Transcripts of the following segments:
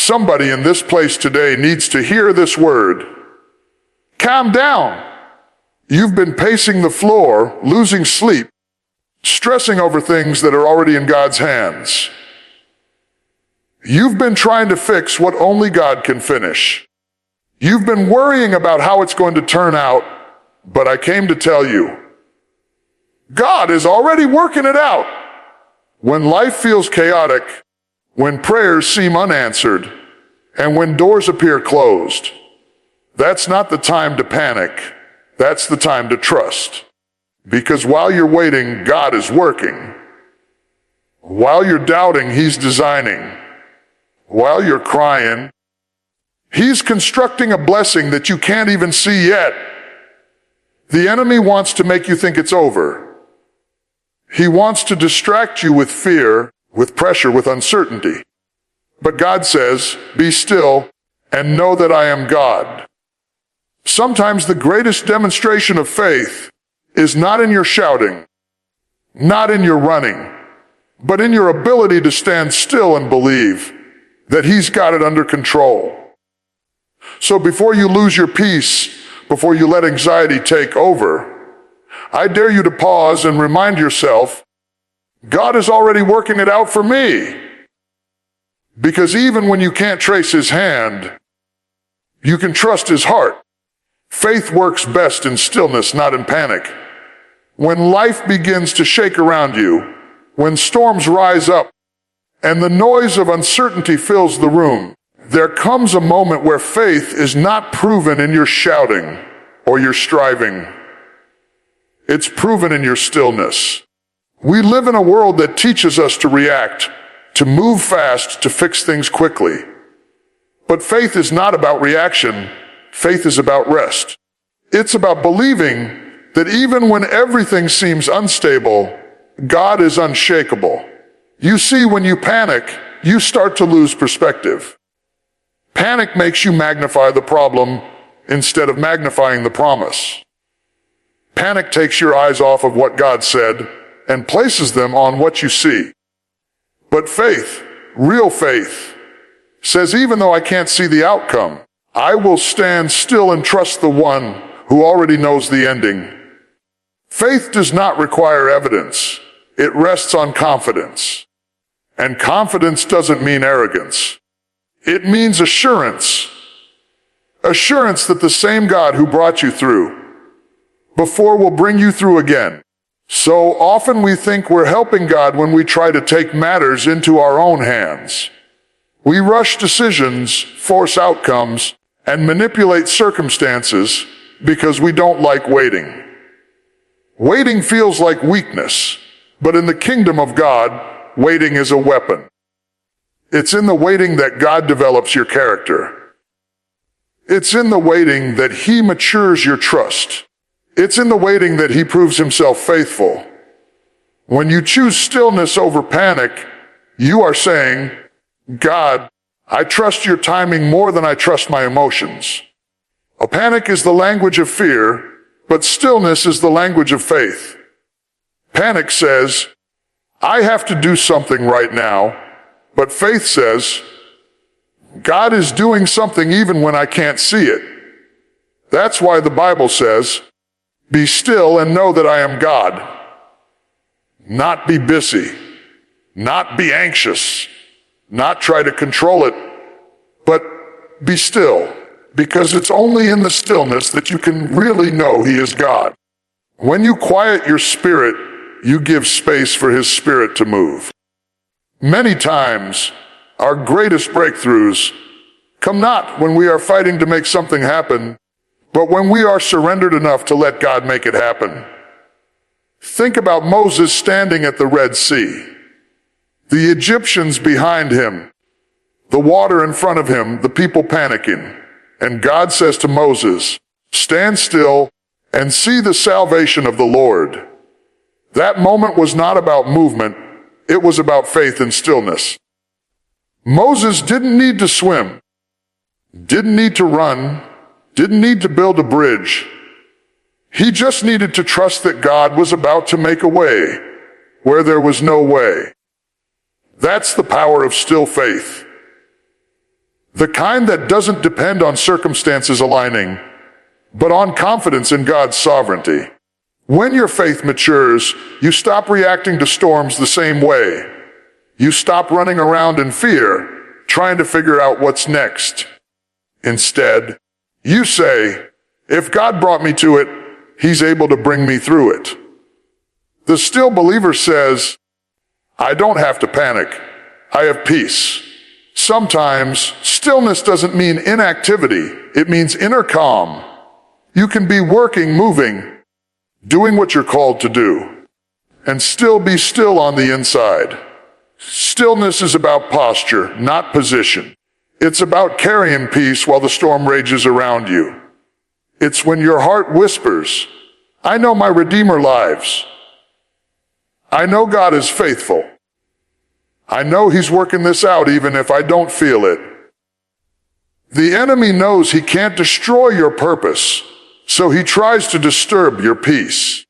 Somebody in this place today needs to hear this word. Calm down. You've been pacing the floor, losing sleep, stressing over things that are already in God's hands. You've been trying to fix what only God can finish. You've been worrying about how it's going to turn out, but I came to tell you, God is already working it out. When life feels chaotic, when prayers seem unanswered, and when doors appear closed, that's not the time to panic. That's the time to trust. Because while you're waiting, God is working. While you're doubting, He's designing. While you're crying, He's constructing a blessing that you can't even see yet. The enemy wants to make you think it's over. He wants to distract you with fear, with pressure, with uncertainty. But God says, be still and know that I am God. Sometimes the greatest demonstration of faith is not in your shouting, not in your running, but in your ability to stand still and believe that He's got it under control. So before you lose your peace, before you let anxiety take over, I dare you to pause and remind yourself, God is already working it out for me. Because even when you can't trace His hand, you can trust His heart. Faith works best in stillness, not in panic. When life begins to shake around you, when storms rise up, and the noise of uncertainty fills the room, there comes a moment where faith is not proven in your shouting or your striving. It's proven in your stillness. We live in a world that teaches us to react, to move fast, to fix things quickly. But faith is not about reaction. Faith is about rest. It's about believing that even when everything seems unstable, God is unshakable. You see, when you panic, you start to lose perspective. Panic makes you magnify the problem instead of magnifying the promise. Panic takes your eyes off of what God said and places them on what you see. But faith, real faith, says even though I can't see the outcome, I will stand still and trust the one who already knows the ending. Faith does not require evidence. It rests on confidence. And confidence doesn't mean arrogance. It means assurance. Assurance that the same God who brought you through before will bring you through again. So often we think we're helping God when we try to take matters into our own hands. We rush decisions, force outcomes, and manipulate circumstances because we don't like waiting. Waiting feels like weakness, but in the kingdom of God, waiting is a weapon. It's in the waiting that God develops your character. It's in the waiting that He matures your trust. It's in the waiting that He proves Himself faithful. When you choose stillness over panic, you are saying, God, I trust your timing more than I trust my emotions. A panic is the language of fear, but stillness is the language of faith. Panic says, I have to do something right now, but faith says, God is doing something even when I can't see it. That's why the Bible says, be still and know that I am God. Not be busy, not be anxious, not try to control it, but be still, because it's only in the stillness that you can really know He is God. When you quiet your spirit, you give space for His Spirit to move. Many times, our greatest breakthroughs come not when we are fighting to make something happen, but when we are surrendered enough to let God make it happen. Think about Moses standing at the Red Sea. The Egyptians behind him, the water in front of him, the people panicking. And God says to Moses, stand still and see the salvation of the Lord. That moment was not about movement. It was about faith and stillness. Moses didn't need to swim, didn't need to run, didn't need to build a bridge. He just needed to trust that God was about to make a way where there was no way. That's the power of still faith. The kind that doesn't depend on circumstances aligning, but on confidence in God's sovereignty. When your faith matures, you stop reacting to storms the same way. You stop running around in fear, trying to figure out what's next. Instead, you say, if God brought me to it, He's able to bring me through it. The still believer says, I don't have to panic. I have peace. Sometimes, stillness doesn't mean inactivity. It means inner calm. You can be working, moving, doing what you're called to do, and still be still on the inside. Stillness is about posture, not position. It's about carrying peace while the storm rages around you. It's when your heart whispers, I know my Redeemer lives. I know God is faithful. I know He's working this out even if I don't feel it. The enemy knows he can't destroy your purpose, so he tries to disturb your peace.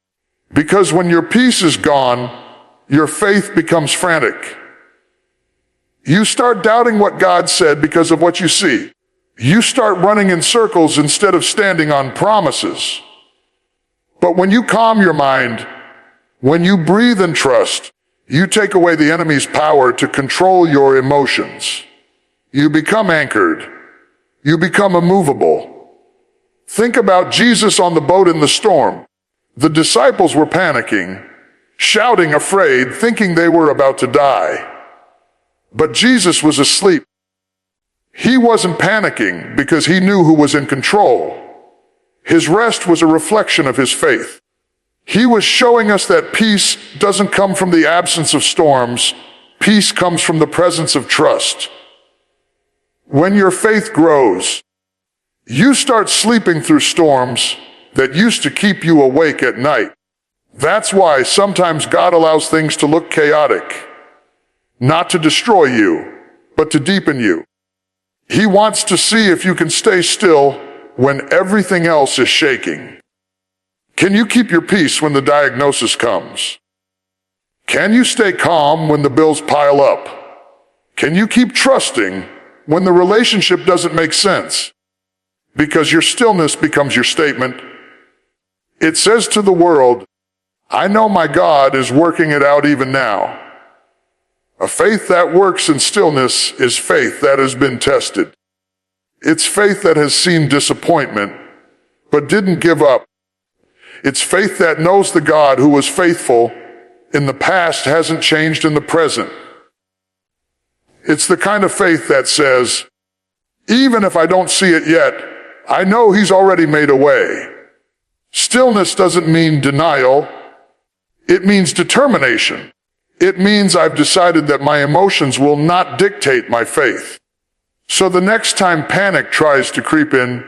Because when your peace is gone, your faith becomes frantic. You start doubting what God said because of what you see. You start running in circles instead of standing on promises. But when you calm your mind, when you breathe and trust, you take away the enemy's power to control your emotions. You become anchored. You become immovable. Think about Jesus on the boat in the storm. The disciples were panicking, shouting, afraid, thinking they were about to die. But Jesus was asleep. He wasn't panicking because He knew who was in control. His rest was a reflection of His faith. He was showing us that peace doesn't come from the absence of storms. Peace comes from the presence of trust. When your faith grows, you start sleeping through storms that used to keep you awake at night. That's why sometimes God allows things to look chaotic, not to destroy you, but to deepen you. He wants to see if you can stay still when everything else is shaking. Can you keep your peace when the diagnosis comes? Can you stay calm when the bills pile up? Can you keep trusting when the relationship doesn't make sense? Because your stillness becomes your statement. It says to the world, I know my God is working it out even now. A faith that works in stillness is faith that has been tested. It's faith that has seen disappointment, but didn't give up. It's faith that knows the God who was faithful in the past hasn't changed in the present. It's the kind of faith that says, even if I don't see it yet, I know He's already made a way. Stillness doesn't mean denial. It means determination. It means I've decided that my emotions will not dictate my faith. So the next time panic tries to creep in,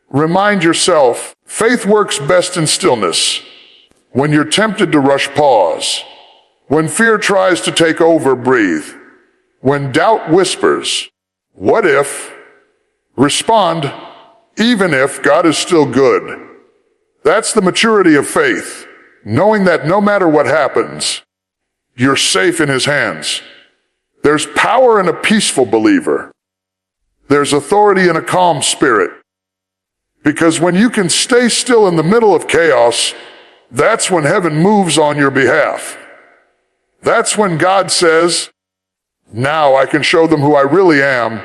remind yourself, faith works best in stillness. When you're tempted to rush, pause. When fear tries to take over, breathe. When doubt whispers, what if? Respond, even if God is still good. That's the maturity of faith, knowing that no matter what happens, you're safe in His hands. There's power in a peaceful believer. There's authority in a calm spirit. Because when you can stay still in the middle of chaos, that's when heaven moves on your behalf. That's when God says, now I can show them who I really am.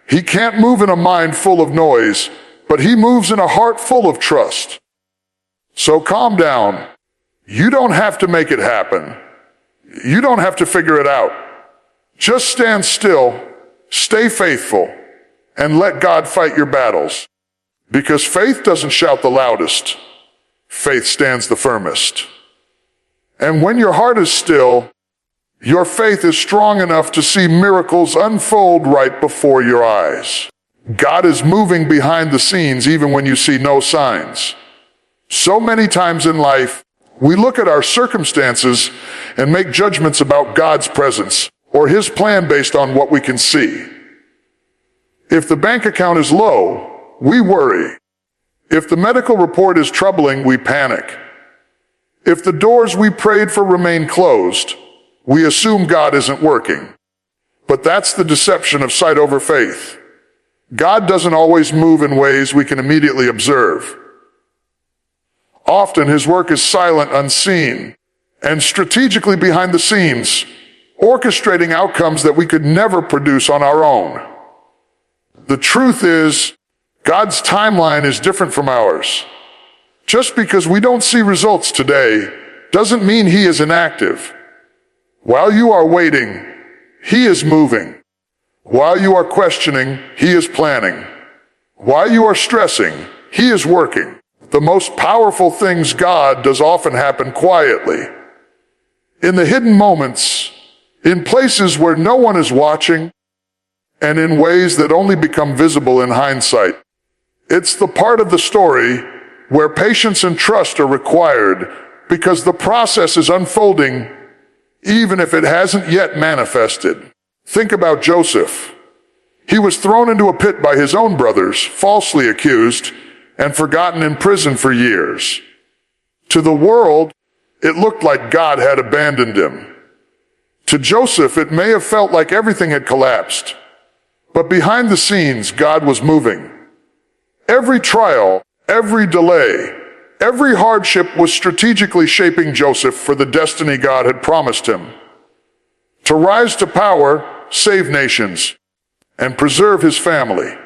He can't move in a mind full of noise, but He moves in a heart full of trust. So calm down. You don't have to make it happen. You don't have to figure it out. Just stand still, stay faithful, and let God fight your battles. Because faith doesn't shout the loudest. Faith stands the firmest. And when your heart is still, your faith is strong enough to see miracles unfold right before your eyes. God is moving behind the scenes even when you see no signs. So many times in life, we look at our circumstances and make judgments about God's presence or His plan based on what we can see. If the bank account is low, we worry. If the medical report is troubling, we panic. If the doors we prayed for remain closed, we assume God isn't working. But that's the deception of sight over faith. God doesn't always move in ways we can immediately observe. Often his work is silent, unseen, and strategically behind the scenes, orchestrating outcomes that we could never produce on our own. The truth is, God's timeline is different from ours. Just because we don't see results today doesn't mean he is inactive. While you are waiting, he is moving. While you are questioning, he is planning. While you are stressing, he is working. The most powerful things God does often happen quietly. In the hidden moments, in places where no one is watching, and in ways that only become visible in hindsight. It's the part of the story where patience and trust are required because the process is unfolding even if it hasn't yet manifested. Think about Joseph. He was thrown into a pit by his own brothers, falsely accused, and forgotten in prison for years. To the world, it looked like God had abandoned him. To Joseph, it may have felt like everything had collapsed. But behind the scenes, God was moving. Every trial, every delay, every hardship was strategically shaping Joseph for the destiny God had promised him. To rise to power, save nations, and preserve his family.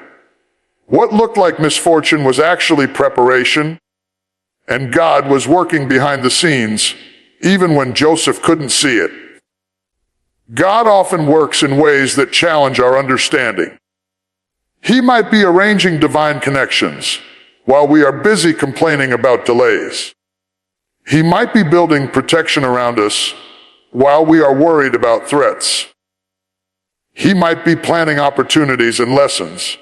What looked like misfortune was actually preparation, and God was working behind the scenes, even when Joseph couldn't see it. God often works in ways that challenge our understanding. He might be arranging divine connections while we are busy complaining about delays. He might be building protection around us while we are worried about threats. He might be planning opportunities and lessons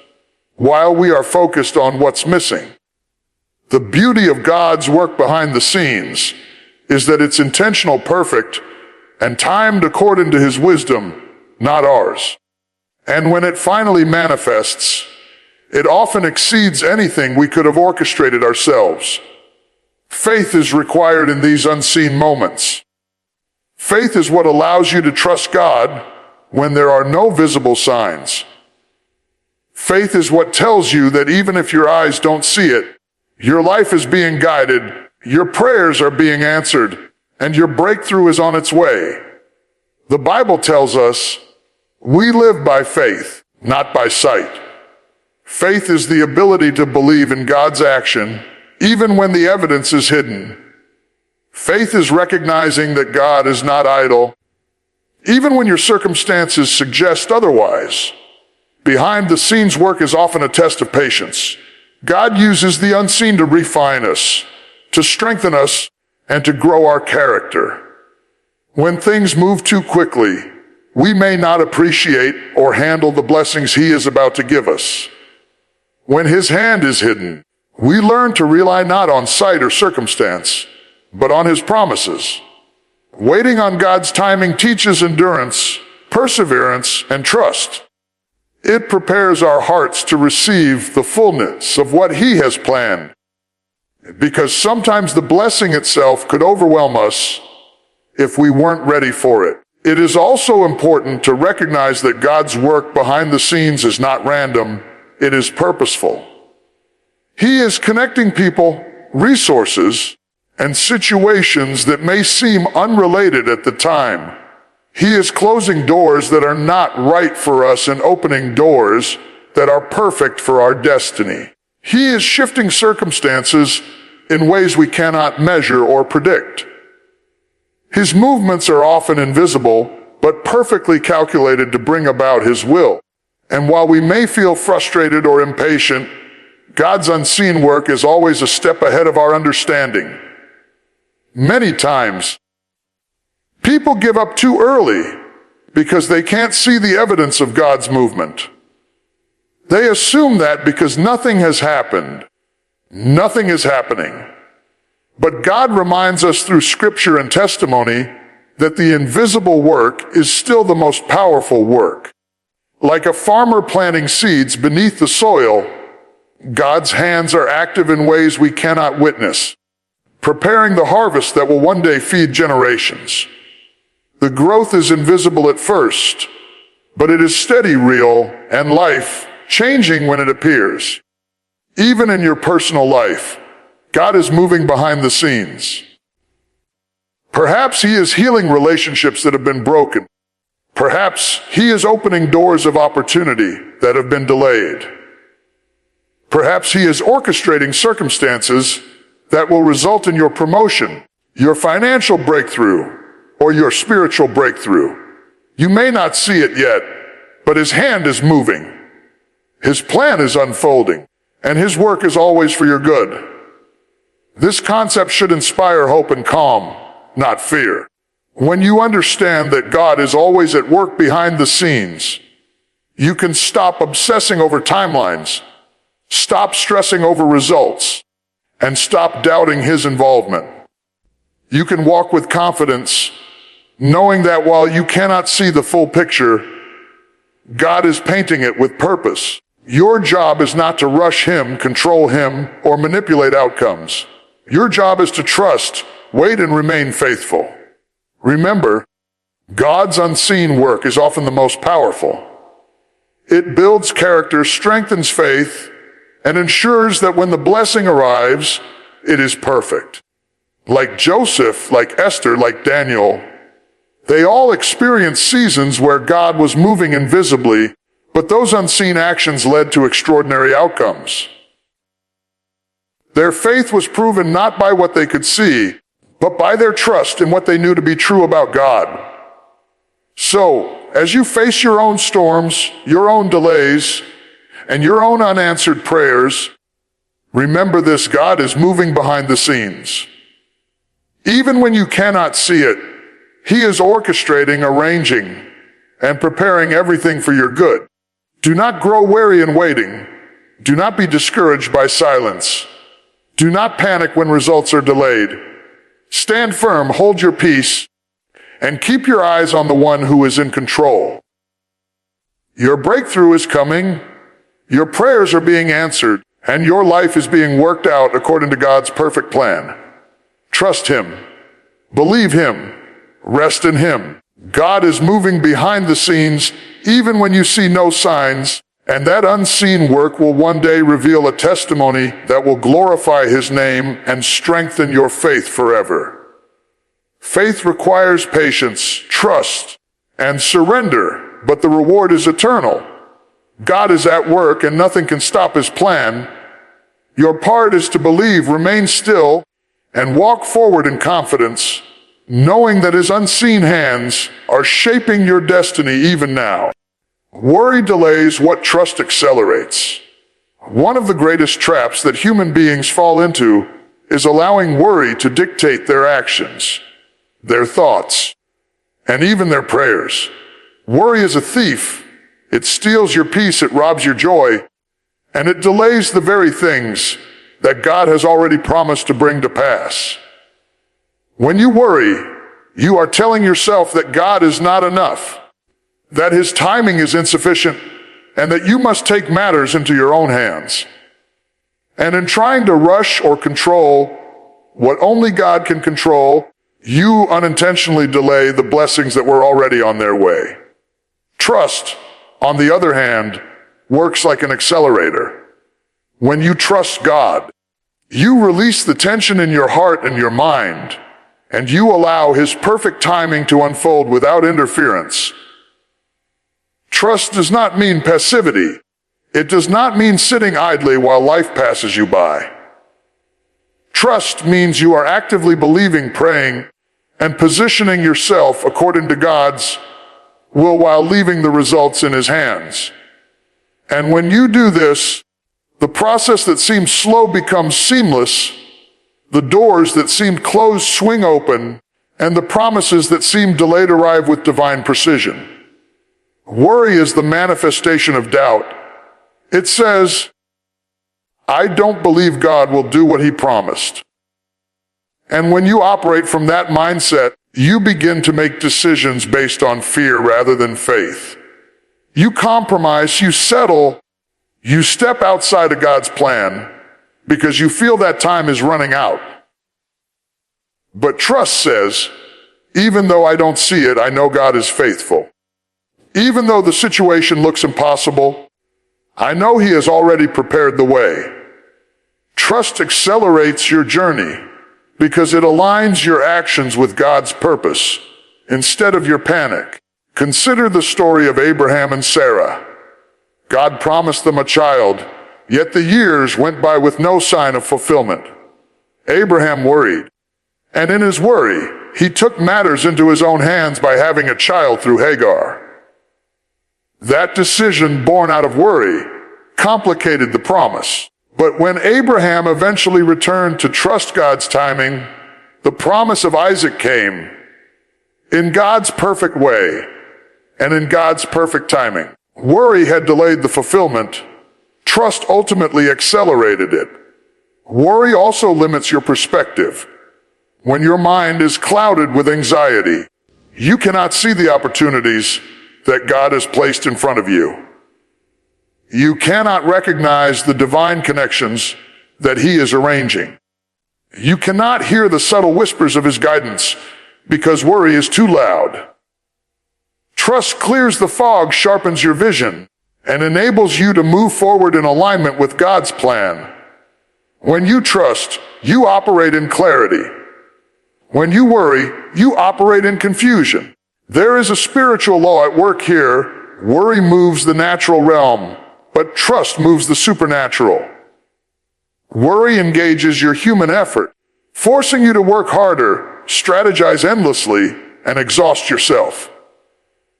while we are focused on what's missing. The beauty of God's work behind the scenes is that it's intentional, perfect, and timed according to his wisdom, not ours. And when it finally manifests, it often exceeds anything we could have orchestrated ourselves. Faith is required in these unseen moments. Faith is what allows you to trust God when there are no visible signs. Faith is what tells you that even if your eyes don't see it, your life is being guided, your prayers are being answered, and your breakthrough is on its way. The Bible tells us, we live by faith, not by sight. Faith is the ability to believe in God's action, even when the evidence is hidden. Faith is recognizing that God is not idle, even when your circumstances suggest otherwise. Behind the scenes work is often a test of patience. God uses the unseen to refine us, to strengthen us, and to grow our character. When things move too quickly, we may not appreciate or handle the blessings he is about to give us. When his hand is hidden, we learn to rely not on sight or circumstance, but on his promises. Waiting on God's timing teaches endurance, perseverance, and trust. It prepares our hearts to receive the fullness of what he has planned. Because sometimes the blessing itself could overwhelm us if we weren't ready for it. It is also important to recognize that God's work behind the scenes is not random, it is purposeful. He is connecting people, resources, and situations that may seem unrelated at the time. He is closing doors that are not right for us and opening doors that are perfect for our destiny. He is shifting circumstances in ways we cannot measure or predict. His movements are often invisible, but perfectly calculated to bring about his will. And while we may feel frustrated or impatient, God's unseen work is always a step ahead of our understanding. Many times, people give up too early because they can't see the evidence of God's movement. They assume that because nothing has happened, nothing is happening. But God reminds us through scripture and testimony that the invisible work is still the most powerful work. Like a farmer planting seeds beneath the soil, God's hands are active in ways we cannot witness, preparing the harvest that will one day feed generations. The growth is invisible at first, but it is steady, real, and life changing when it appears. Even in your personal life, God is moving behind the scenes. Perhaps He is healing relationships that have been broken. Perhaps He is opening doors of opportunity that have been delayed. Perhaps He is orchestrating circumstances that will result in your promotion, your financial breakthrough, or your spiritual breakthrough. You may not see it yet, but His hand is moving. His plan is unfolding, and His work is always for your good. This concept should inspire hope and calm, not fear. When you understand that God is always at work behind the scenes, you can stop obsessing over timelines, stop stressing over results, and stop doubting His involvement. You can walk with confidence, knowing that while you cannot see the full picture, God is painting it with purpose. Your job is not to rush Him, control Him, or manipulate outcomes. Your job is to trust, wait, and remain faithful. Remember, God's unseen work is often the most powerful. It builds character, strengthens faith, and ensures that when the blessing arrives, it is perfect. Like Joseph, like Esther, like Daniel, they all experienced seasons where God was moving invisibly, but those unseen actions led to extraordinary outcomes. Their faith was proven not by what they could see, but by their trust in what they knew to be true about God. So, as you face your own storms, your own delays, and your own unanswered prayers, remember this: God is moving behind the scenes. Even when you cannot see it, He is orchestrating, arranging, and preparing everything for your good. Do not grow weary in waiting. Do not be discouraged by silence. Do not panic when results are delayed. Stand firm, hold your peace, and keep your eyes on the one who is in control. Your breakthrough is coming, your prayers are being answered, and your life is being worked out according to God's perfect plan. Trust Him, believe Him, rest in Him. God is moving behind the scenes even when you see no signs, and that unseen work will one day reveal a testimony that will glorify His name and strengthen your faith forever. Faith requires patience, trust, and surrender, but the reward is eternal. God is at work and nothing can stop His plan. Your part is to believe, remain still, and walk forward in confidence, knowing that His unseen hands are shaping your destiny even now. Worry delays what trust accelerates. One of the greatest traps that human beings fall into is allowing worry to dictate their actions, their thoughts, and even their prayers. Worry is a thief. It steals your peace, it robs your joy, and it delays the very things that God has already promised to bring to pass. When you worry, you are telling yourself that God is not enough, that His timing is insufficient, and that you must take matters into your own hands. And in trying to rush or control what only God can control, you unintentionally delay the blessings that were already on their way. Trust, on the other hand, works like an accelerator. When you trust God, you release the tension in your heart and your mind, and you allow His perfect timing to unfold without interference. Trust does not mean passivity. It does not mean sitting idly while life passes you by. Trust means you are actively believing, praying, and positioning yourself according to God's will while leaving the results in His hands. And when you do this, the process that seems slow becomes seamless, the doors that seemed closed swing open, and the promises that seemed delayed arrive with divine precision. Worry is the manifestation of doubt. It says, I don't believe God will do what He promised. And when you operate from that mindset, you begin to make decisions based on fear rather than faith. You compromise, you settle, you step outside of God's plan because you feel that time is running out. But trust says, even though I don't see it, I know God is faithful. Even though the situation looks impossible, I know He has already prepared the way. Trust accelerates your journey because it aligns your actions with God's purpose instead of your panic. Consider the story of Abraham and Sarah. God promised them a child, yet the years went by with no sign of fulfillment. Abraham worried, and in his worry, he took matters into his own hands by having a child through Hagar. That decision, born out of worry, complicated the promise. But when Abraham eventually returned to trust God's timing, the promise of Isaac came in God's perfect way and in God's perfect timing. Worry had delayed the fulfillment. Trust ultimately accelerated it. Worry also limits your perspective. When your mind is clouded with anxiety, you cannot see the opportunities that God has placed in front of you. You cannot recognize the divine connections that He is arranging. You cannot hear the subtle whispers of His guidance because worry is too loud. Trust clears the fog, sharpens your vision, and enables you to move forward in alignment with God's plan. When you trust, you operate in clarity. When you worry, you operate in confusion. There is a spiritual law at work here. Worry moves the natural realm, but trust moves the supernatural. Worry engages your human effort, forcing you to work harder, strategize endlessly, and exhaust yourself.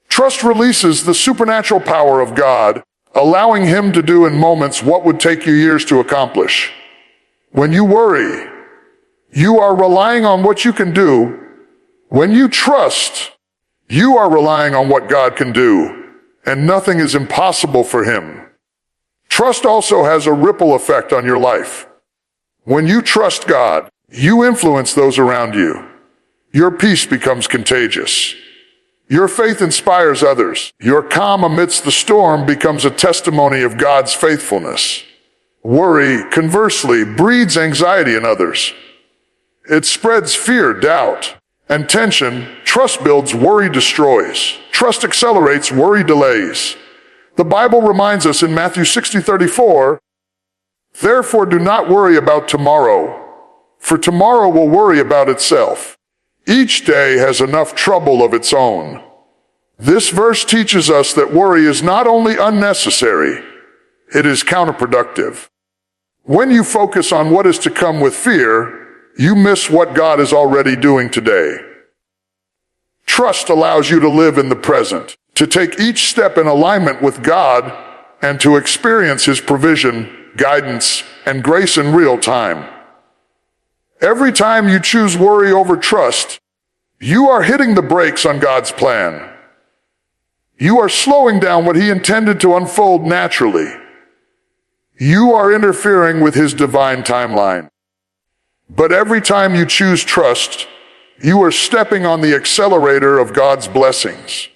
Trust releases the supernatural power of God, allowing Him to do in moments what would take you years to accomplish. When you worry, you are relying on what you can do. When you trust, you are relying on what God can do, and nothing is impossible for Him. Trust also has a ripple effect on your life. When you trust God, you influence those around you. Your peace becomes contagious. Your faith inspires others. Your calm amidst the storm becomes a testimony of God's faithfulness. Worry, conversely, breeds anxiety in others. It spreads fear, doubt, and tension. Trust builds, worry destroys. Trust accelerates, worry delays. The Bible reminds us in Matthew 60:34, "Therefore do not worry about tomorrow, for tomorrow will worry about itself. Each day has enough trouble of its own." This verse teaches us that worry is not only unnecessary, it is counterproductive. When you focus on what is to come with fear, you miss what God is already doing today. Trust allows you to live in the present, to take each step in alignment with God, and to experience His provision, guidance, and grace in real time. Every time you choose worry over trust, you are hitting the brakes on God's plan. You are slowing down what He intended to unfold naturally. You are interfering with His divine timeline. But every time you choose trust, you are stepping on the accelerator of God's blessings.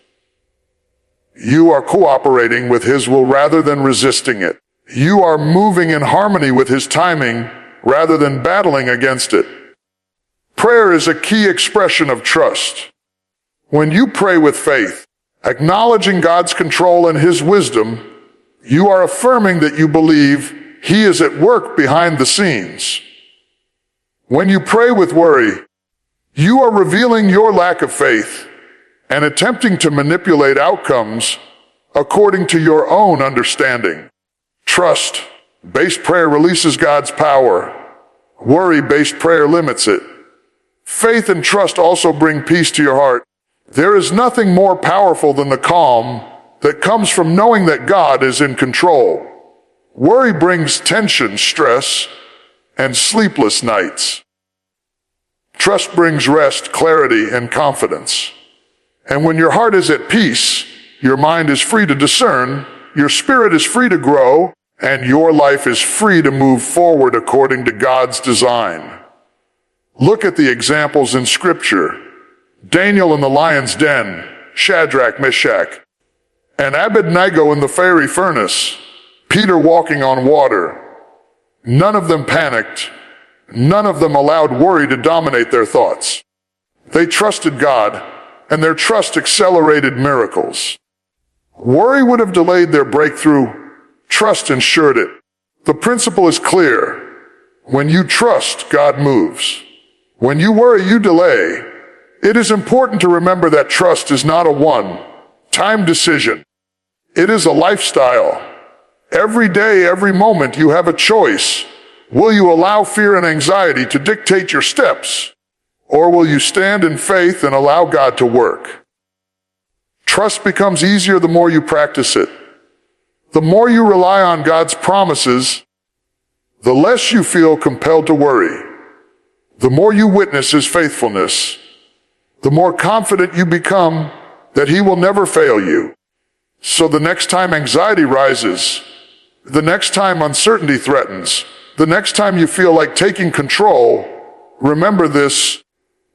You are cooperating with His will rather than resisting it. You are moving in harmony with His timing rather than battling against it. Prayer is a key expression of trust. When you pray with faith, acknowledging God's control and His wisdom, you are affirming that you believe He is at work behind the scenes. When you pray with worry, you are revealing your lack of faith and attempting to manipulate outcomes according to your own understanding. Trust-based prayer releases God's power. Worry-based prayer limits it. Faith and trust also bring peace to your heart. There is nothing more powerful than the calm that comes from knowing that God is in control. Worry brings tension, stress, and sleepless nights. Trust brings rest, clarity, and confidence. And when your heart is at peace, your mind is free to discern, your spirit is free to grow, and your life is free to move forward according to God's design. Look at the examples in Scripture. Daniel in the lion's den, Shadrach, Meshach, and Abednego in the fiery furnace, Peter walking on water. None of them panicked. None of them allowed worry to dominate their thoughts. They trusted God, and their trust accelerated miracles. Worry would have delayed their breakthrough. Trust ensured it. The principle is clear. When you trust, God moves. When you worry, you delay. It is important to remember that trust is not a one-time decision. It is a lifestyle. Every day, every moment, you have a choice. Will you allow fear and anxiety to dictate your steps? Or will you stand in faith and allow God to work? Trust becomes easier the more you practice it. The more you rely on God's promises, the less you feel compelled to worry. The more you witness His faithfulness, the more confident you become that He will never fail you. So the next time anxiety rises, the next time uncertainty threatens, the next time you feel like taking control, remember this: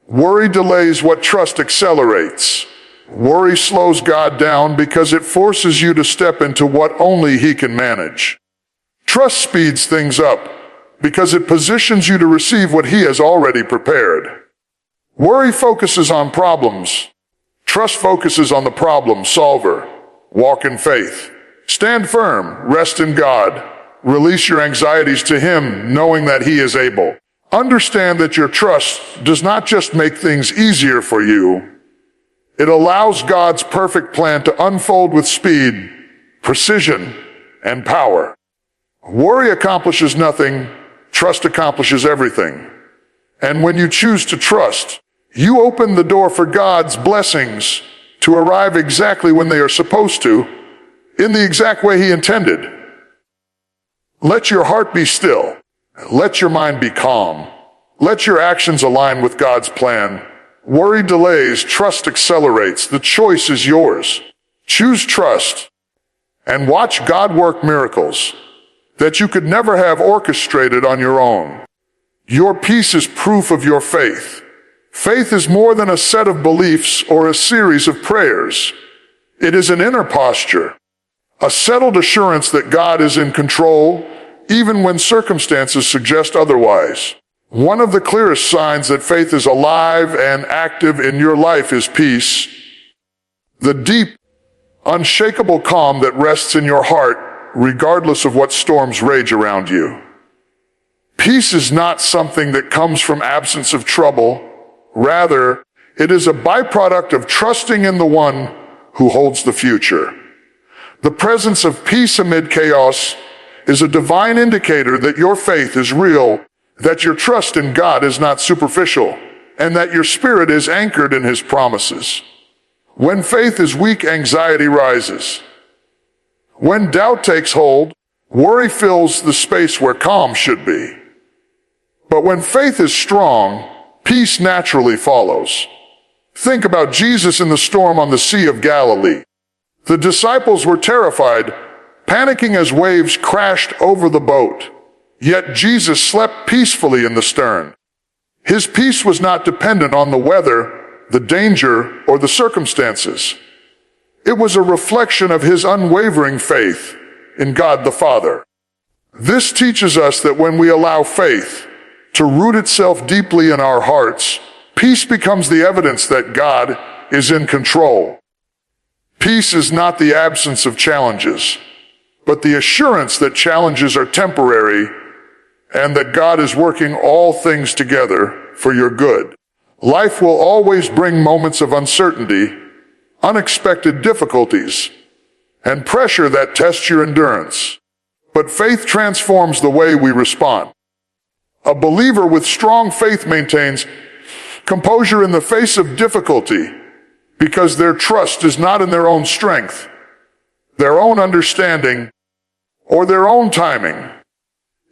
worry delays what trust accelerates. Worry slows God down because it forces you to step into what only He can manage. Trust speeds things up because it positions you to receive what He has already prepared. Worry focuses on problems. Trust focuses on the problem solver. Walk in faith. Stand firm. Rest in God. Release your anxieties to Him, knowing that He is able. Understand that your trust does not just make things easier for you. It allows God's perfect plan to unfold with speed, precision, and power. Worry accomplishes nothing. Trust accomplishes everything. And when you choose to trust, you open the door for God's blessings to arrive exactly when they are supposed to, in the exact way He intended. Let your heart be still. Let your mind be calm. Let your actions align with God's plan. Worry delays, trust accelerates. The choice is yours. Choose trust and watch God work miracles that you could never have orchestrated on your own. Your peace is proof of your faith. Faith is more than a set of beliefs or a series of prayers. It is an inner posture, a settled assurance that God is in control, even when circumstances suggest otherwise. One of the clearest signs that faith is alive and active in your life is peace. The deep, unshakable calm that rests in your heart, regardless of what storms rage around you. Peace is not something that comes from absence of trouble. Rather, it is a byproduct of trusting in the one who holds the future. The presence of peace amid chaos is a divine indicator that your faith is real, that your trust in God is not superficial, and that your spirit is anchored in His promises. When faith is weak, anxiety rises. When doubt takes hold, worry fills the space where calm should be. But when faith is strong, peace naturally follows. Think about Jesus in the storm on the Sea of Galilee. The disciples were terrified, panicking as waves crashed over the boat. Yet Jesus slept peacefully in the stern. His peace was not dependent on the weather, the danger, or the circumstances. It was a reflection of His unwavering faith in God the Father. This teaches us that when we allow faith to root itself deeply in our hearts, peace becomes the evidence that God is in control. Peace is not the absence of challenges, but the assurance that challenges are temporary and that God is working all things together for your good. Life will always bring moments of uncertainty, unexpected difficulties, and pressure that test your endurance. But faith transforms the way we respond. A believer with strong faith maintains composure in the face of difficulty because their trust is not in their own strength, their own understanding, or their own timing.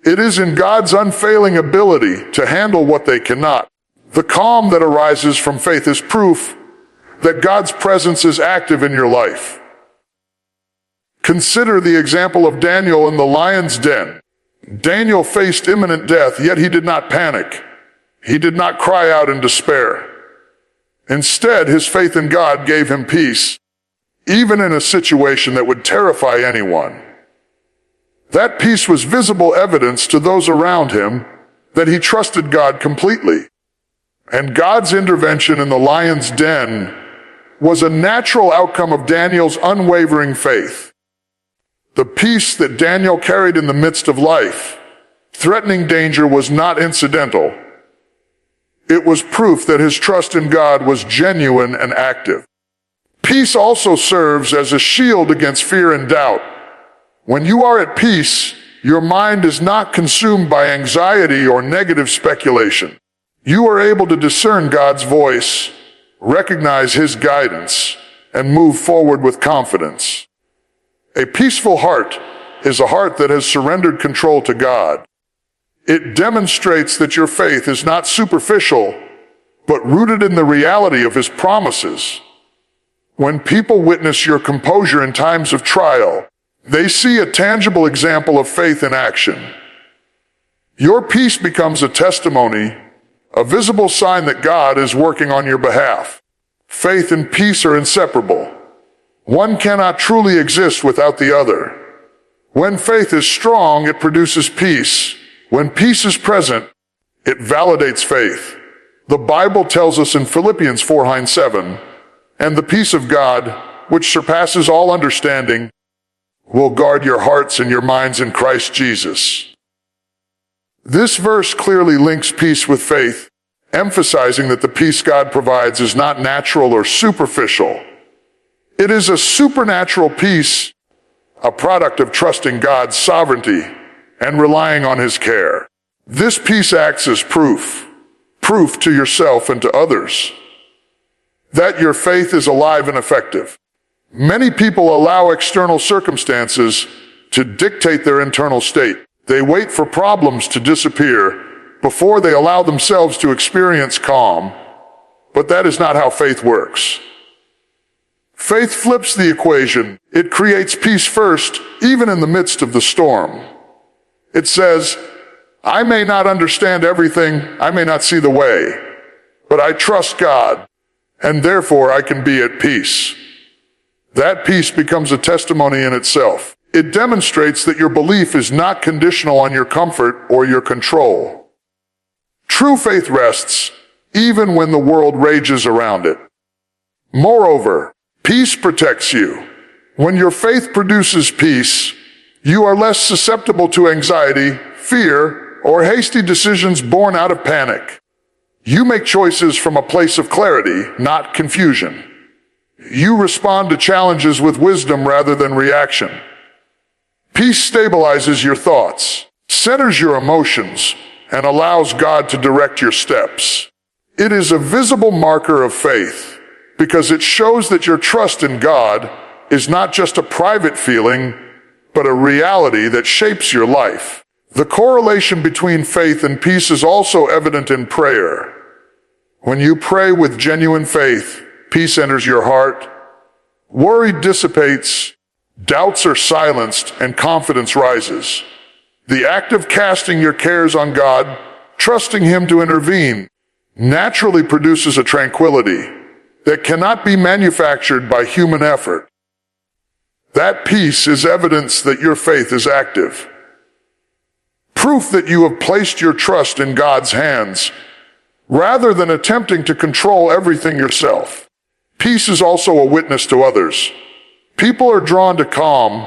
It is in God's unfailing ability to handle what they cannot. The calm that arises from faith is proof that God's presence is active in your life. Consider the example of Daniel in the lion's den. Daniel faced imminent death, yet he did not panic. He did not cry out in despair. Instead, his faith in God gave him peace, even in a situation that would terrify anyone. That peace was visible evidence to those around him that he trusted God completely. And God's intervention in the lion's den was a natural outcome of Daniel's unwavering faith. The peace that Daniel carried in the midst of life, threatening danger, was not incidental. It was proof that his trust in God was genuine and active. Peace also serves as a shield against fear and doubt. When you are at peace, your mind is not consumed by anxiety or negative speculation. You are able to discern God's voice, recognize his guidance, and move forward with confidence. A peaceful heart is a heart that has surrendered control to God. It demonstrates that your faith is not superficial, but rooted in the reality of his promises. When people witness your composure in times of trial, they see a tangible example of faith in action. Your peace becomes a testimony, a visible sign that God is working on your behalf. Faith and peace are inseparable. One cannot truly exist without the other. When faith is strong, it produces peace. When peace is present, it validates faith. The Bible tells us in Philippians 4:7, "And the peace of God, which surpasses all understanding, will guard your hearts and your minds in Christ Jesus." This verse clearly links peace with faith, emphasizing that the peace God provides is not natural or superficial. It is a supernatural peace, a product of trusting God's sovereignty and relying on his care. This peace acts as proof to yourself and to others, that your faith is alive and effective. Many people allow external circumstances to dictate their internal state. They wait for problems to disappear before they allow themselves to experience calm. But that is not how faith works. Faith flips the equation. It creates peace first, even in the midst of the storm. It says, "I may not understand everything, I may not see the way, but I trust God, and therefore I can be at peace." That peace becomes a testimony in itself. It demonstrates that your belief is not conditional on your comfort or your control. True faith rests, even when the world rages around it. Moreover, peace protects you. When your faith produces peace, you are less susceptible to anxiety, fear, or hasty decisions born out of panic. You make choices from a place of clarity, not confusion. You respond to challenges with wisdom rather than reaction. Peace stabilizes your thoughts, centers your emotions, and allows God to direct your steps. It is a visible marker of faith because it shows that your trust in God is not just a private feeling, but a reality that shapes your life. The correlation between faith and peace is also evident in prayer. When you pray with genuine faith, peace enters your heart, worry dissipates, doubts are silenced, and confidence rises. The act of casting your cares on God, trusting him to intervene, naturally produces a tranquility that cannot be manufactured by human effort. That peace is evidence that your faith is active. Proof that you have placed your trust in God's hands, rather than attempting to control everything yourself. Peace is also a witness to others. People are drawn to calm,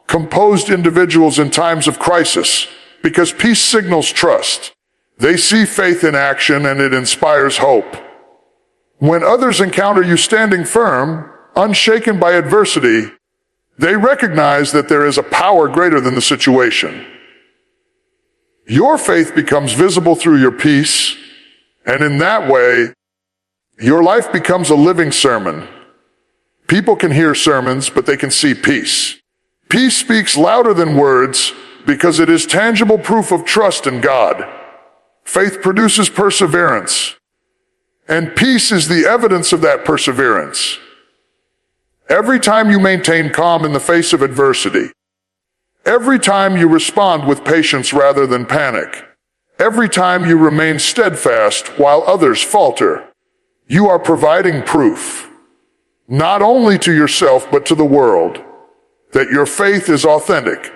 composed individuals in times of crisis because peace signals trust. They see faith in action and it inspires hope. When others encounter you standing firm, unshaken by adversity, they recognize that there is a power greater than the situation. Your faith becomes visible through your peace, and in that way, your life becomes a living sermon. People can hear sermons, but they can see peace. Peace speaks louder than words because it is tangible proof of trust in God. Faith produces perseverance, and peace is the evidence of that perseverance. Every time you maintain calm in the face of adversity, every time you respond with patience rather than panic, every time you remain steadfast while others falter, you are providing proof, not only to yourself but to the world, that your faith is authentic.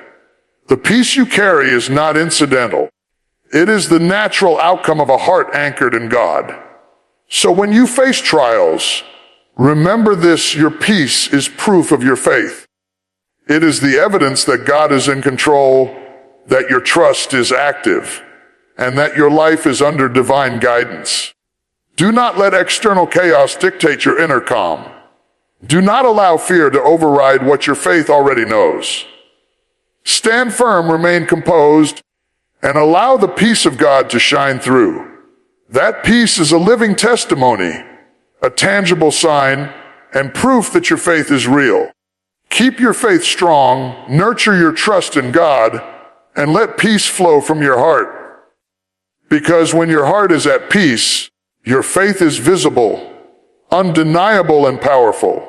The peace you carry is not incidental. It is the natural outcome of a heart anchored in God. So when you face trials, remember this: your peace is proof of your faith. It is the evidence that God is in control, that your trust is active, and that your life is under divine guidance. Do not let external chaos dictate your inner calm. Do not allow fear to override what your faith already knows. Stand firm, remain composed, and allow the peace of God to shine through. That peace is a living testimony, a tangible sign, and proof that your faith is real. Keep your faith strong, nurture your trust in God, and let peace flow from your heart. Because when your heart is at peace, your faith is visible, undeniable, and powerful.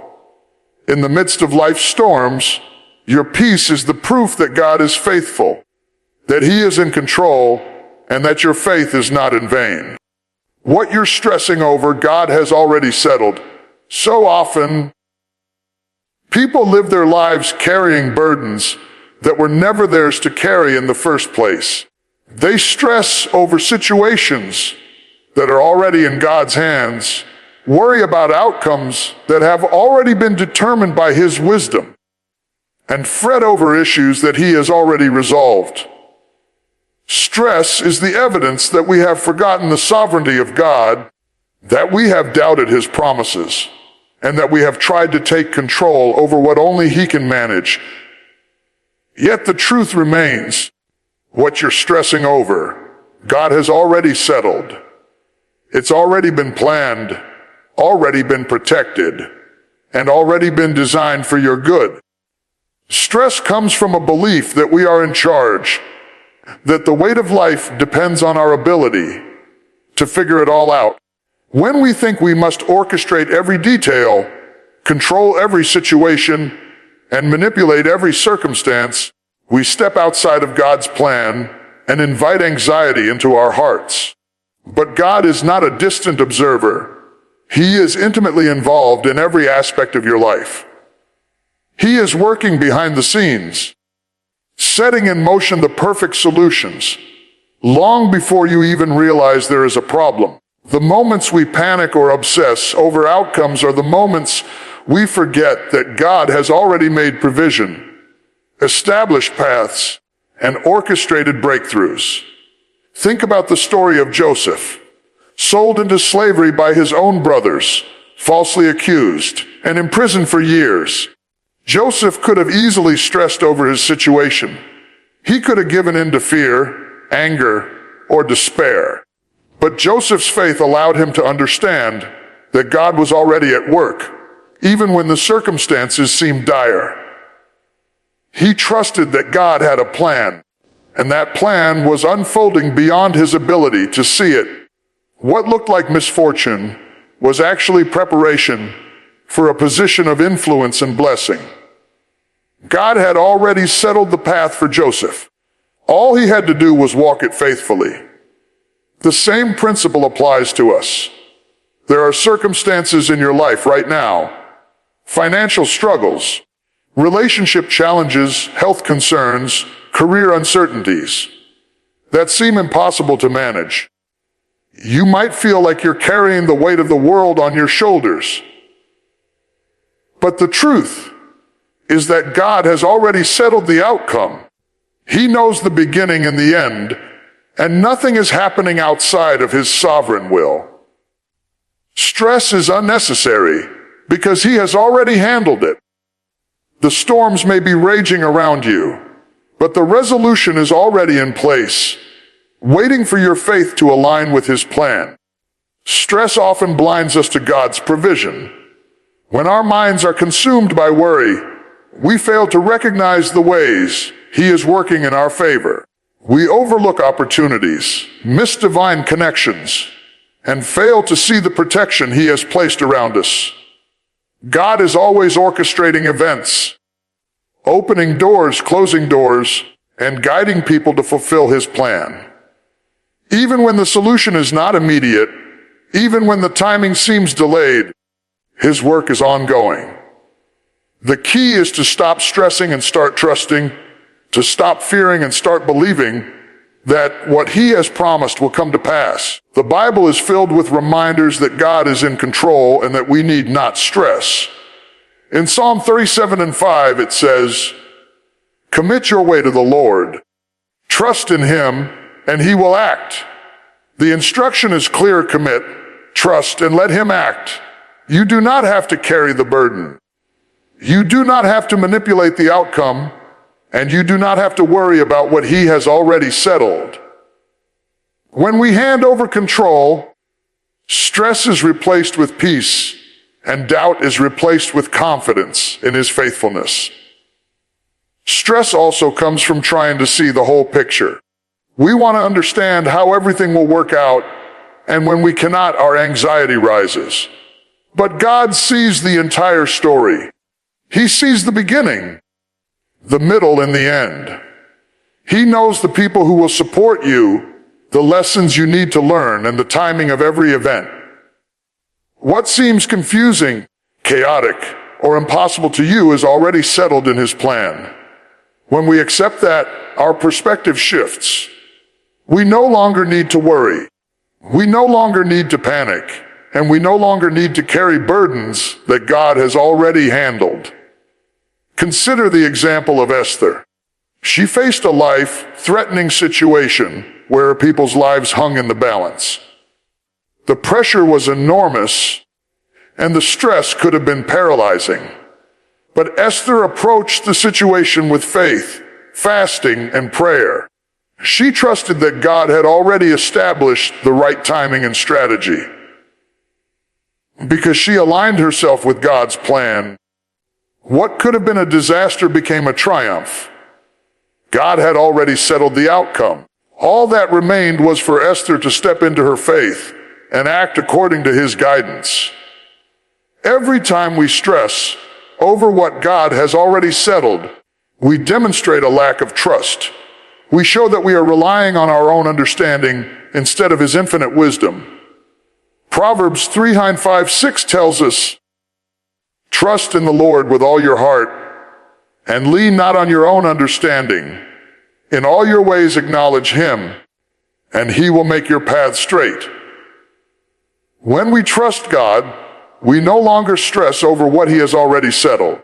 In the midst of life's storms, your peace is the proof that God is faithful, that He is in control, and that your faith is not in vain. What you're stressing over, God has already settled. So often, people live their lives carrying burdens that were never theirs to carry in the first place. They stress over situations that are already in God's hands, worry about outcomes that have already been determined by His wisdom, and fret over issues that He has already resolved. Stress is the evidence that we have forgotten the sovereignty of God, that we have doubted His promises, and that we have tried to take control over what only He can manage. Yet the truth remains, what you're stressing over, God has already settled. It's already been planned, already been protected, and already been designed for your good. Stress comes from a belief that we are in charge, that the weight of life depends on our ability to figure it all out. When we think we must orchestrate every detail, control every situation, and manipulate every circumstance, we step outside of God's plan and invite anxiety into our hearts. But God is not a distant observer. He is intimately involved in every aspect of your life. He is working behind the scenes, setting in motion the perfect solutions, long before you even realize there is a problem. The moments we panic or obsess over outcomes are the moments we forget that God has already made provision, established paths, and orchestrated breakthroughs. Think about the story of Joseph, sold into slavery by his own brothers, falsely accused, and imprisoned for years. Joseph could have easily stressed over his situation. He could have given in to fear, anger, or despair. But Joseph's faith allowed him to understand that God was already at work, even when the circumstances seemed dire. He trusted that God had a plan, and that plan was unfolding beyond his ability to see it. What looked like misfortune was actually preparation for a position of influence and blessing. God had already settled the path for Joseph. All he had to do was walk it faithfully. The same principle applies to us. There are circumstances in your life right now, financial struggles, relationship challenges, health concerns, career uncertainties, that seem impossible to manage. You might feel like you're carrying the weight of the world on your shoulders. But the truth is that God has already settled the outcome. He knows the beginning and the end, and nothing is happening outside of His sovereign will. Stress is unnecessary because He has already handled it. The storms may be raging around you, but the resolution is already in place, waiting for your faith to align with His plan. Stress often blinds us to God's provision. When our minds are consumed by worry, we fail to recognize the ways He is working in our favor. We overlook opportunities, miss divine connections, and fail to see the protection He has placed around us. God is always orchestrating events, opening doors, closing doors, and guiding people to fulfill His plan. Even when the solution is not immediate, even when the timing seems delayed, His work is ongoing. The key is to stop stressing and start trusting, to stop fearing and start believing that what He has promised will come to pass. The Bible is filled with reminders that God is in control and that we need not stress. In Psalm 37:5, it says, Commit your way to the Lord. Trust in Him, and He will act. The instruction is clear: commit, trust, and let Him act. You do not have to carry the burden. You do not have to manipulate the outcome, and you do not have to worry about what He has already settled. When we hand over control, stress is replaced with peace, and doubt is replaced with confidence in His faithfulness. Stress also comes from trying to see the whole picture. We want to understand how everything will work out, and when we cannot, our anxiety rises. But God sees the entire story. He sees the beginning, the middle, and the end. He knows the people who will support you, the lessons you need to learn, and the timing of every event. What seems confusing, chaotic, or impossible to you is already settled in His plan. When we accept that, our perspective shifts. We no longer need to worry. We no longer need to panic, and we no longer need to carry burdens that God has already handled. Consider the example of Esther. She faced a life-threatening situation where her people's lives hung in the balance. The pressure was enormous, and the stress could have been paralyzing. But Esther approached the situation with faith, fasting, and prayer. She trusted that God had already established the right timing and strategy. Because she aligned herself with God's plan, what could have been a disaster became a triumph. God had already settled the outcome. All that remained was for Esther to step into her faith and act according to His guidance. Every time we stress over what God has already settled, we demonstrate a lack of trust. We show that we are relying on our own understanding instead of His infinite wisdom. Proverbs 3:5-6 tells us, "Trust in the Lord with all your heart, and lean not on your own understanding. In all your ways acknowledge Him, and He will make your path straight." When we trust God, we no longer stress over what He has already settled.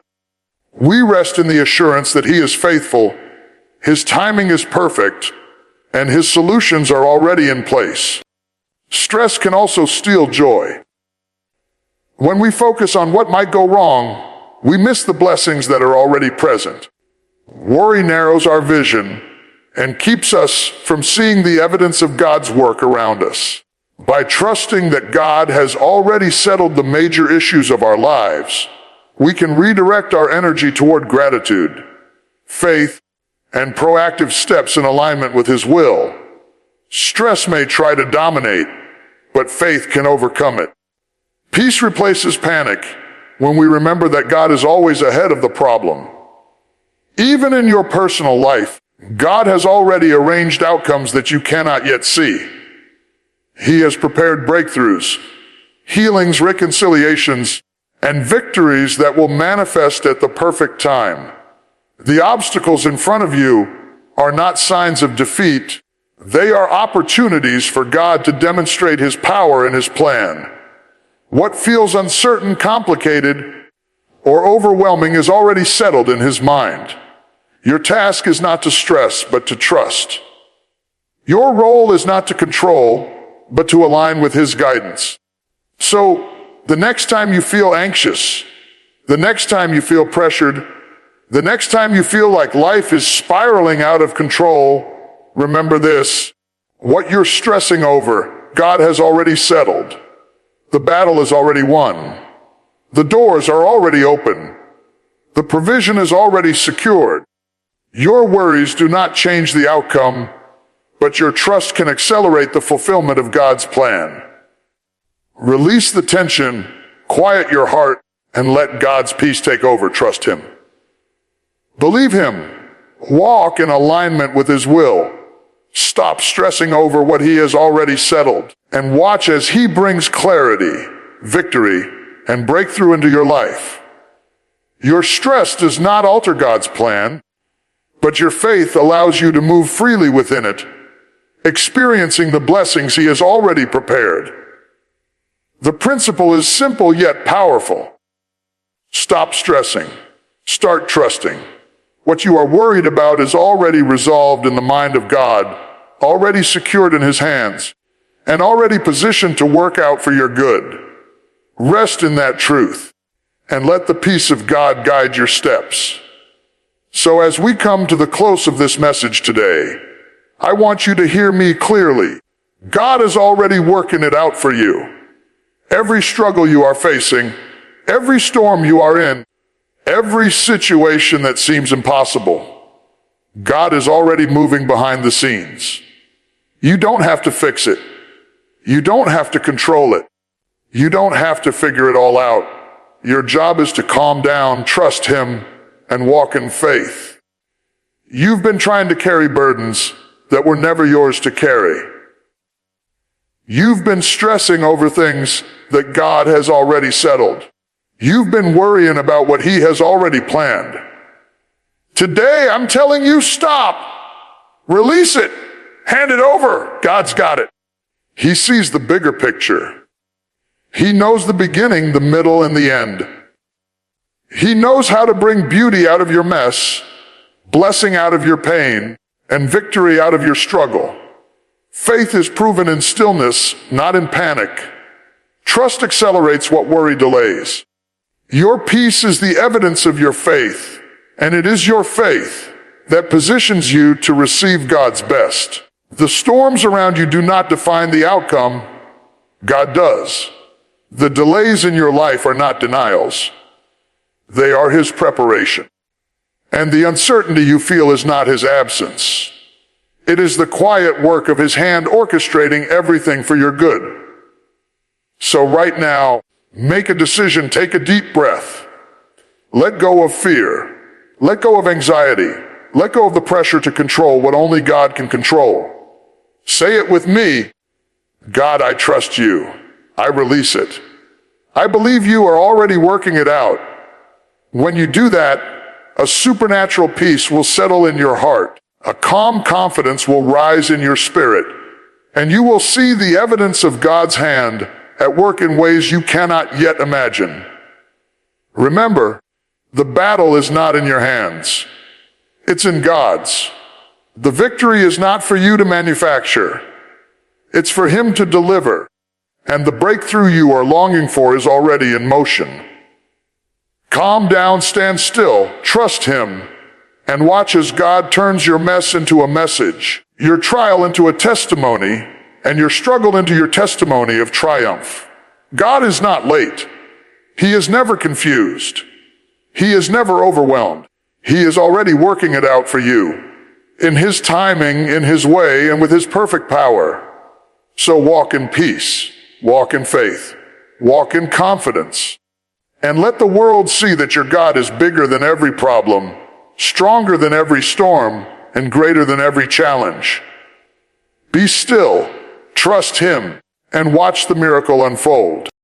We rest in the assurance that He is faithful, His timing is perfect, and His solutions are already in place. Stress can also steal joy. When we focus on what might go wrong, we miss the blessings that are already present. Worry narrows our vision and keeps us from seeing the evidence of God's work around us. By trusting that God has already settled the major issues of our lives, we can redirect our energy toward gratitude, faith, and proactive steps in alignment with His will. Stress may try to dominate, but faith can overcome it. Peace replaces panic when we remember that God is always ahead of the problem. Even in your personal life, God has already arranged outcomes that you cannot yet see. He has prepared breakthroughs, healings, reconciliations, and victories that will manifest at the perfect time. The obstacles in front of you are not signs of defeat. They are opportunities for God to demonstrate His power and His plan. What feels uncertain, complicated, or overwhelming is already settled in His mind. Your task is not to stress, but to trust. Your role is not to control, but to align with His guidance. So, the next time you feel anxious, the next time you feel pressured, the next time you feel like life is spiraling out of control, remember this: what you're stressing over, God has already settled. The battle is already won. The doors are already open. The provision is already secured. Your worries do not change the outcome, but your trust can accelerate the fulfillment of God's plan. Release the tension, quiet your heart, and let God's peace take over. Trust Him. Believe Him. Walk in alignment with His will. Stop stressing over what He has already settled, and watch as He brings clarity, victory, and breakthrough into your life. Your stress does not alter God's plan, but your faith allows you to move freely within it, experiencing the blessings He has already prepared. The principle is simple yet powerful. Stop stressing. Start trusting. What you are worried about is already resolved in the mind of God, already secured in his hands, and already positioned to work out for your good. Rest in that truth, and let the peace of God guide your steps. So as we come to the close of this message today, I want you to hear me clearly. God is already working it out for you. Every struggle you are facing, every storm you are in, every situation that seems impossible, God is already moving behind the scenes. You don't have to fix it. You don't have to control it. You don't have to figure it all out. Your job is to calm down, trust him, and walk in faith. You've been trying to carry burdens that were never yours to carry. You've been stressing over things that God has already settled. You've been worrying about what he has already planned. Today, I'm telling you, stop. Release it. Hand it over. God's got it. He sees the bigger picture. He knows the beginning, the middle, and the end. He knows how to bring beauty out of your mess, blessing out of your pain, and victory out of your struggle. Faith is proven in stillness, not in panic. Trust accelerates what worry delays. Your peace is the evidence of your faith, and it is your faith that positions you to receive God's best. The storms around you do not define the outcome. God does. The delays in your life are not denials. They are his preparation. And the uncertainty you feel is not his absence. It is the quiet work of his hand orchestrating everything for your good. So right now, make a decision, take a deep breath. Let go of fear. Let go of anxiety. Let go of the pressure to control what only God can control. Say it with me. God, I trust you. I release it. I believe you are already working it out. When you do that, a supernatural peace will settle in your heart. A calm confidence will rise in your spirit, and you will see the evidence of God's hand at work in ways you cannot yet imagine. Remember, the battle is not in your hands. It's in God's. The victory is not for you to manufacture. It's for him to deliver. And the breakthrough you are longing for is already in motion. Calm down, stand still, trust him, and watch as God turns your mess into a message, your trial into a testimony, and your struggle into your testimony of triumph. God is not late. He is never confused. He is never overwhelmed. He is already working it out for you, in his timing, in his way, and with his perfect power. So walk in peace, walk in faith, walk in confidence, and let the world see that your God is bigger than every problem, stronger than every storm, and greater than every challenge. Be still, trust him, and watch the miracle unfold.